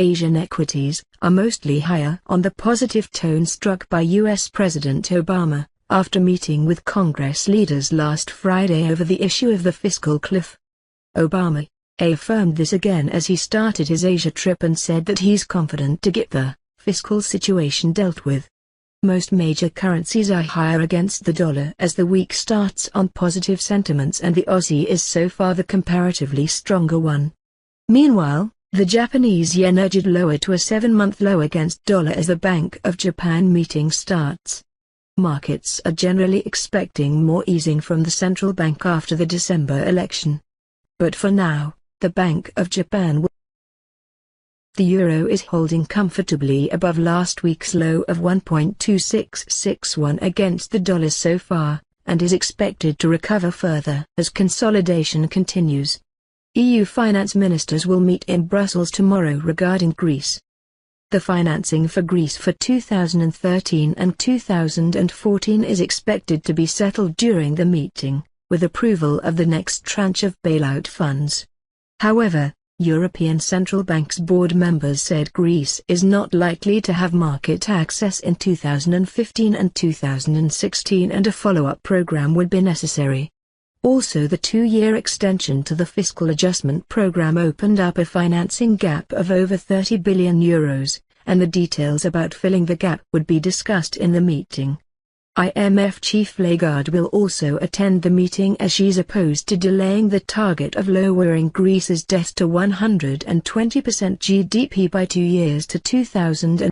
Asian equities are mostly higher on the positive tone struck by U.S. President Obama, after meeting with Congress leaders last Friday over the issue of the fiscal cliff. Obama affirmed this again as he started his Asia trip and said that he's confident to get the fiscal situation dealt with. Most major currencies are higher against the dollar as the week starts on positive sentiments, and the Aussie is so far the comparatively stronger one. Meanwhile, the Japanese yen edged lower to a 7-month low against dollar as the Bank of Japan meeting starts. Markets are generally expecting more easing from the central bank after the December election. But for now, the Bank of Japan will. The euro is holding comfortably above last week's low of 1.2661 against the dollar so far, and is expected to recover further as consolidation continues. EU finance ministers will meet in Brussels tomorrow regarding Greece. The financing for Greece for 2013 and 2014 is expected to be settled during the meeting, with approval of the next tranche of bailout funds. However, European Central Bank's board members said Greece is not likely to have market access in 2015 and 2016, and a follow-up program would be necessary. Also, the 2-year extension to the fiscal adjustment program opened up a financing gap of over €30 billion, and the details about filling the gap would be discussed in the meeting. IMF Chief Lagarde will also attend the meeting as she's opposed to delaying the target of lowering Greece's debt to 120% GDP by 2 years to 2000.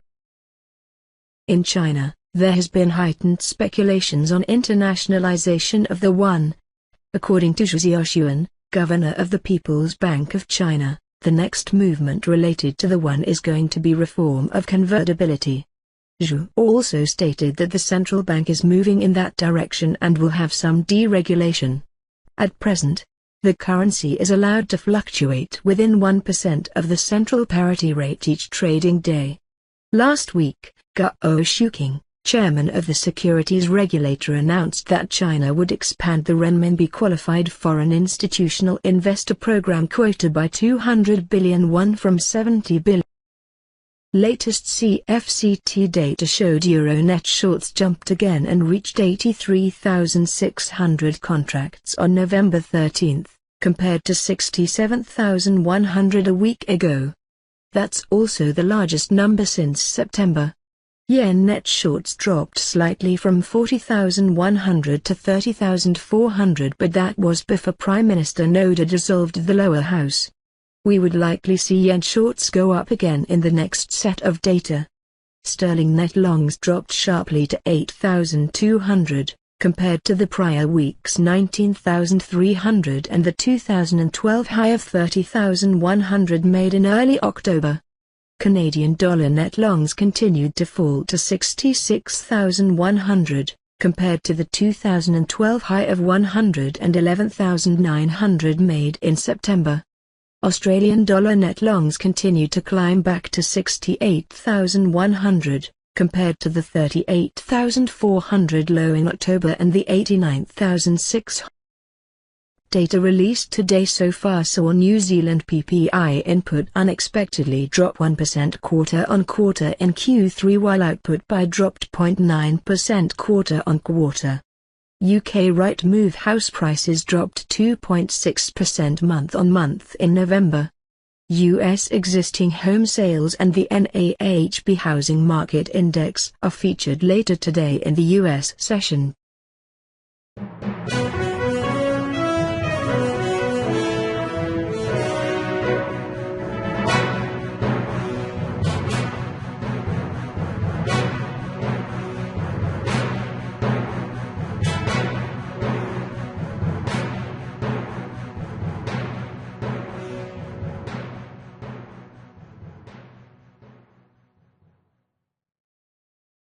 In China, there has been heightened speculations on internationalization of the yuan. According to Zhu Xiaoxuan, governor of the People's Bank of China, the next movement related to the yuan is going to be reform of convertibility. Zhu also stated that the central bank is moving in that direction and will have some deregulation. At present, the currency is allowed to fluctuate within 1% of the central parity rate each trading day. Last week, Gao Shuqing, chairman of the securities regulator, announced that China would expand the renminbi qualified foreign institutional investor program quota by 200 billion won from 70 billion. Latest CFCT data showed euro net shorts jumped again and reached 83,600 contracts on November 13, compared to 67,100 a week ago. That's also the largest number since September. Yen net shorts dropped slightly from 40,100 to 30,400, but that was before Prime Minister Noda dissolved the lower house. We would likely see yen shorts go up again in the next set of data. Sterling net longs dropped sharply to 8,200, compared to the prior week's 19,300 and the 2012 high of 30,100 made in early October. Canadian dollar net longs continued to fall to 66,100, compared to the 2012 high of 111,900 made in September. Australian dollar net longs continued to climb back to 68,100, compared to the 38,400 low in October and the 89,600. Data released today so far saw New Zealand PPI input unexpectedly drop 1% quarter-on-quarter in Q3, while output by dropped 0.9% quarter-on-quarter. UK Rightmove house prices dropped 2.6% month-on-month in November. US existing home sales and the NAHB Housing Market Index are featured later today in the US session.